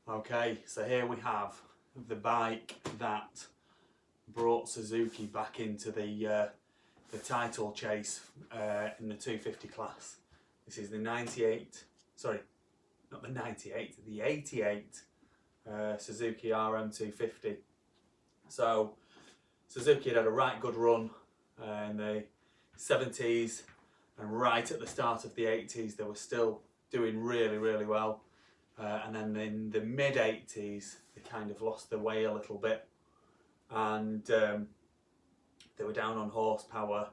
Okay, so here we have the bike that brought Suzuki back into the title chase in the 250 class. This is the 98, sorry, not the 98, the 88 Suzuki RM250. So Suzuki had a right good run in the 70s, and right at the start of the 80s they were still doing really well. And then in the mid 80s they kind of lost their way a little bit, and they were down on horsepower,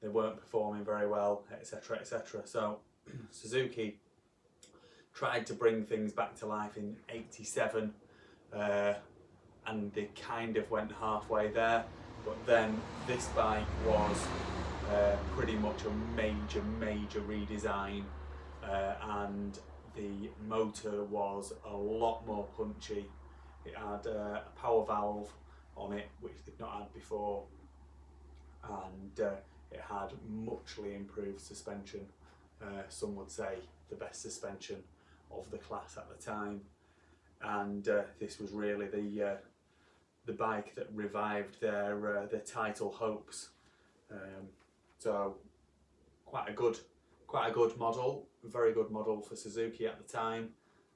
they weren't performing very well, etc, etc. So Suzuki tried to bring things back to life in 87, and they kind of went halfway there, but then this bike was pretty much a major redesign, and the motor was a lot more punchy. It had a power valve on it which they'd not had before, and it had muchly improved suspension. Some would say the best suspension of the class at the time, and this was really the bike that revived their title hopes. So quite a good model, very good model for Suzuki at the time,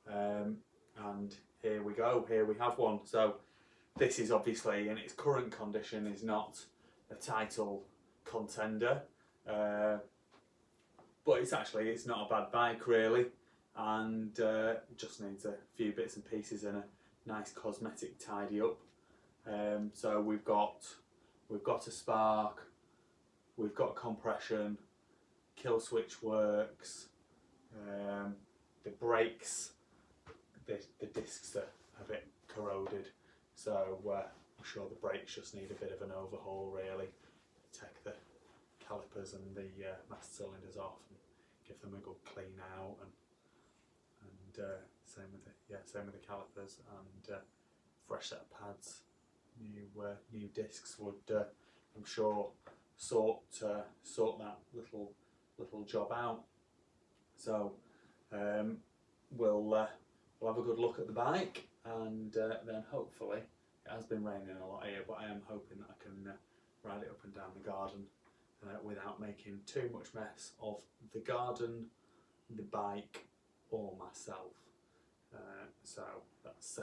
and here we go, here we have one. So this is obviously, in its current condition, is not a title contender, but it's not a bad bike really, and just needs a few bits and pieces and a nice cosmetic tidy up. So we've got a spark, we've got compression, kill switch works, the brakes, the discs are a bit corroded, so I'm sure the brakes just need a bit of an overhaul really. Take the calipers and the master cylinders off and give them a good clean out, and same with the calipers, and fresh set of pads. New discs would, I'm sure, sort that little job out. So we'll have a good look at the bike, and then hopefully, it has been raining a lot here, but I am hoping that I can ride it up and down the garden without making too much mess of the garden, the bike, or myself. So that's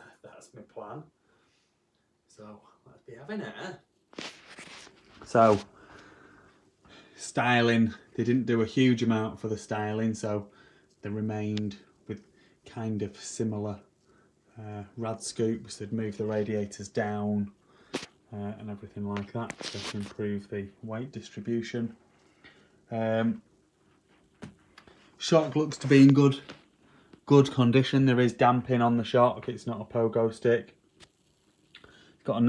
my plan. So let's be having it, eh? So styling, they didn't do a huge amount for the styling, so they remained with kind of similar rad scoops. They'd move the radiators down and everything like that to improve the weight distribution. Shock looks to be in good condition. There is damping on the shock, it's not a pogo stick. It's got a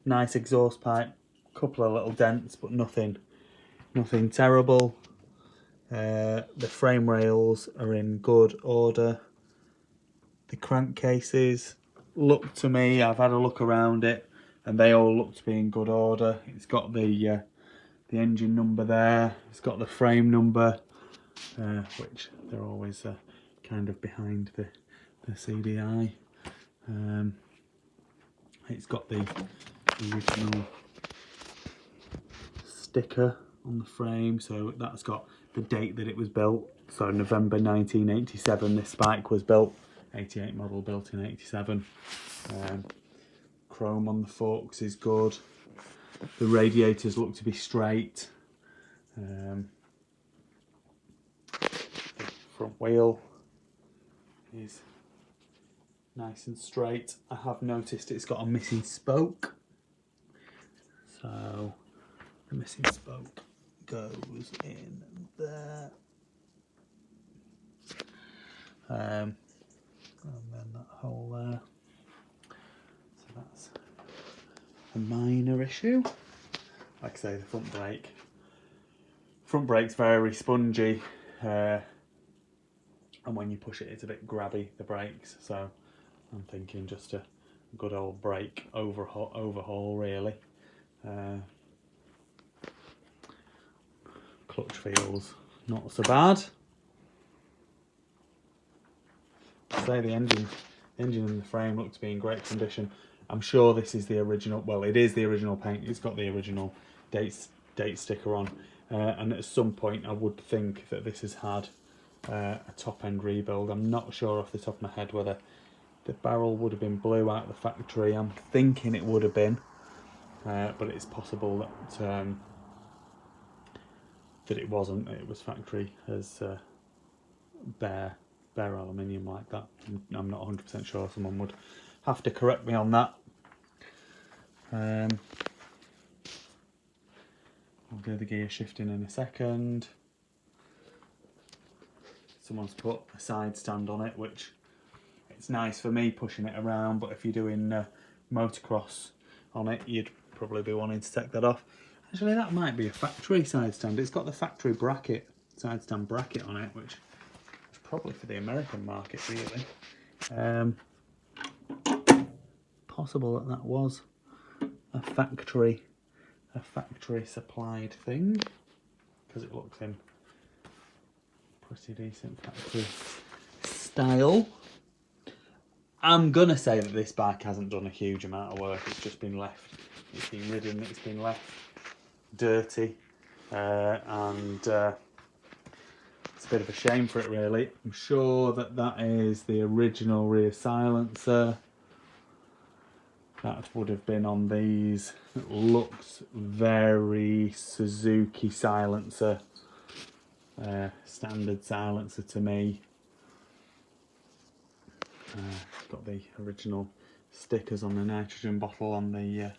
nice exhaust pipe, couple of little dents, but nothing terrible. The frame rails are in good order. The crankcases look to me, I've had a look around it, and they all look to be in good order. It's got the engine number there, it's got the frame number, which they're always kind of behind the CDI. It's got the original sticker on the frame, so that's got the date that it was built, so November 1987 this bike was built. 88 model, built in 87. Chrome on the forks is good. The radiators look to be straight. The front wheel is nice and straight. I have noticed it's got a missing spoke, so the missing spoke goes in there, and then that hole there. So that's a minor issue. Like I say, the front brake's very spongy, and when you push it, it's a bit grabby, the brakes. So I'm thinking just a good old brake overhaul really. Clutch feels not so bad. I say the engine and the frame look to be in great condition. I'm sure this is the original. Well, it is the original paint. It's got the original date sticker on, and at some point I would think that this has had a top end rebuild. I'm not sure off the top of my head whether the barrel would have been blue out of the factory. I'm thinking it would have been, but it's possible that that it wasn't. It was factory as bare aluminium like that. I'm not 100% sure. Someone would have to correct me on that. I'll do the gear shifting in a second. Someone's put a side stand on it, which it's nice for me pushing it around, but if you're doing motocross on it, you'd probably be wanting to take that off. Actually, that might be a factory side stand. It's got the factory bracket, side stand bracket on it, which is probably for the American market, really. Possible that was a factory supplied thing, because it looks in pretty decent factory style. I'm gonna say that this bike hasn't done a huge amount of work. It's just been left. It's been ridden. It's been left dirty, and it's a bit of a shame for it, really. I'm sure that that is the original rear silencer. That would have been on these. It looks very Suzuki silencer, standard silencer to me. Got the original stickers on the nitrogen bottle on the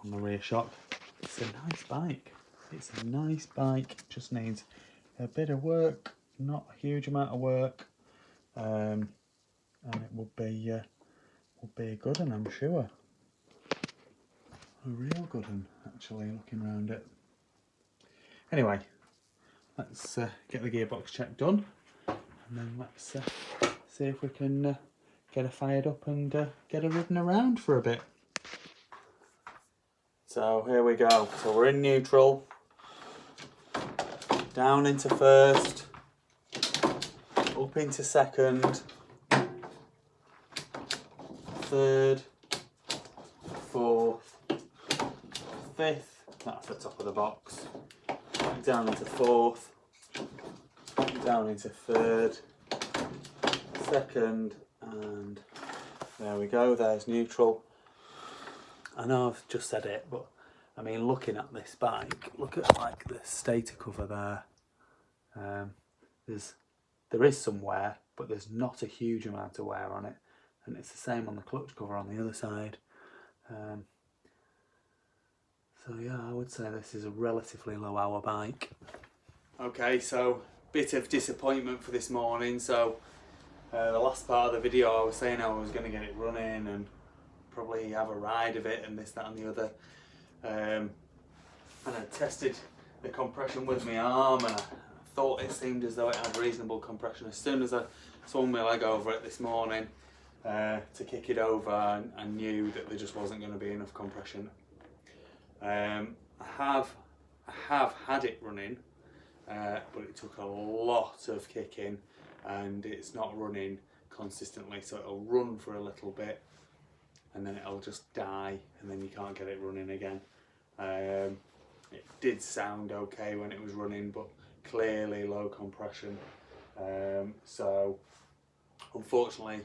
rear shock. It's a nice bike. It's a nice bike. Just needs a bit of work, not a huge amount of work, and it will be a good one, I'm sure. A real good one, actually, looking around it. Anyway, let's get the gearbox check done, and then let's see if we can get her fired up and get her ridden around for a bit. So here we go. So we're in neutral, down into first, up into second, third, fourth, fifth, that's the top of the box, back down into fourth, back down into third, second, and there we go, there's neutral. I know I've just said it, but I mean, looking at this bike, look at like the stator cover there. There is some wear, but there's not a huge amount of wear on it, and it's the same on the clutch cover on the other side. So yeah, I would say this is a relatively low hour bike. Okay, so bit of disappointment for this morning. So the last part of the video I was saying I was going to get it running and probably have a ride of it and this, that and the other. And I tested the compression with my arm and I thought it seemed as though it had reasonable compression. As soon as I swung my leg over it this morning to kick it over, I knew that there just wasn't going to be enough compression. I have had it running, but it took a lot of kicking and it's not running consistently, so it'll run for a little bit and then it'll just die and then you can't get it running again. It did sound okay when it was running, but clearly low compression, so unfortunately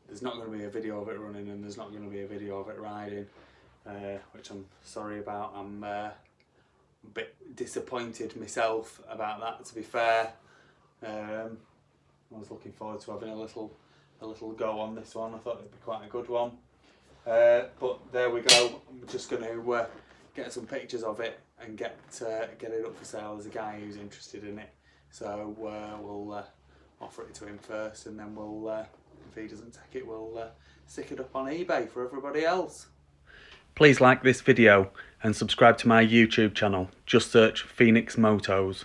there's not going to be a video of it running and there's not going to be a video of it riding, which I'm sorry about. I'm a bit disappointed myself about that, to be fair. I was looking forward to having a little go on this one. I thought it'd be quite a good one, but there we go. I'm just going to get some pictures of it and get it up for sale. There's a guy who's interested in it, so we'll offer it to him first, and then we'll, if he doesn't take it, we'll stick it up on eBay for everybody else. Please like this video and subscribe to my YouTube channel. Just search Phoenix Motos.